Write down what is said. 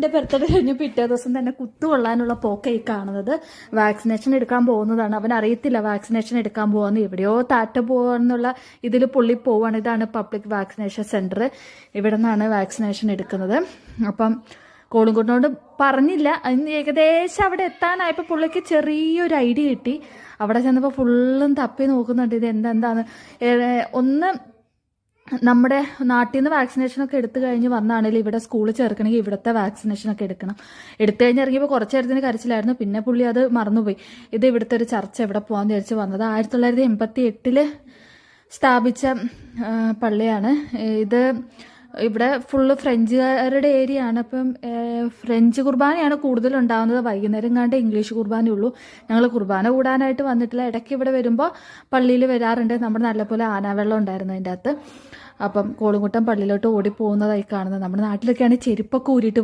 എൻ്റെ ബർത്ത്ഡേ കഴിഞ്ഞ് പിറ്റേ ദിവസം തന്നെ കുത്തുകൊള്ളാനുള്ള പോക്കായി കാണുന്നത്. വാക്സിനേഷൻ എടുക്കാൻ പോകുന്നതാണ്. അവൻ അറിയത്തില്ല വാക്സിനേഷൻ എടുക്കാൻ പോകാന്ന്. എവിടെയോ താറ്റ പോകാന്നുള്ള ഇതിൽ പുള്ളി പോവാണ്. ഇതാണ് പബ്ലിക് വാക്സിനേഷൻ സെന്റർ. ഇവിടെ നിന്നാണ് വാക്സിനേഷൻ എടുക്കുന്നത്. അപ്പം കോളിംകുട്ടിനോട് പറഞ്ഞില്ല. അതിന് ഏകദേശം അവിടെ എത്താനായപ്പോൾ പുള്ളിക്ക് ചെറിയൊരു ഐഡിയ കിട്ടി. അവിടെ ചെന്നപ്പോൾ ഫുള്ളും തപ്പി നോക്കുന്നുണ്ട് ഇത് എന്താണ്. ഒന്ന് നമ്മുടെ നാട്ടിൽ നിന്ന് വാക്സിനേഷനൊക്കെ എടുത്തു കഴിഞ്ഞ് വന്നാണെങ്കിൽ ഇവിടെ സ്കൂളിൽ ചേർക്കണമെങ്കിൽ ഇവിടുത്തെ വാക്സിനേഷനൊക്കെ എടുത്തു കഴിഞ്ഞ് ഇറങ്ങിയപ്പോൾ കുറച്ച് നേരത്തിന് കരച്ചിലായിരുന്നു. പിന്നെ പുള്ളി അത് മറന്നുപോയി. ഇത് ഇവിടുത്തെ ഒരു ചർച്ച എവിടെ പോകാമെന്ന് വിചാരിച്ച് വന്നത്. 1988 സ്ഥാപിച്ച പള്ളിയാണ് ഇത്. ഇവിടെ ഫുള്ള് ഫ്രഞ്ചുകാരുടെ ഏരിയ ആണ്. അപ്പം ഫ്രഞ്ച് കുർബാനയാണ് കൂടുതലുണ്ടാകുന്നത്. വൈകുന്നേരം കണ്ട് ഇംഗ്ലീഷ് കുർബാനയുള്ളൂ. ഞങ്ങൾ കുർബാന കൂടാനായിട്ട് വന്നിട്ടില്ല. ഇടയ്ക്ക് ഇവിടെ വരുമ്പോൾ പള്ളിയിൽ വരാറുണ്ട്. നമ്മുടെ നല്ലപോലെ ആനാവെള്ളം ഉണ്ടായിരുന്നു അതിൻ്റെ അകത്ത്. അപ്പം കോളിംകുട്ടൻ പള്ളിയിലോട്ട് ഓടി പോകുന്നതായി കാണുന്നത്. നമ്മുടെ നാട്ടിലൊക്കെയാണ് ചെരുപ്പൊക്കെ ഊരിയിട്ട്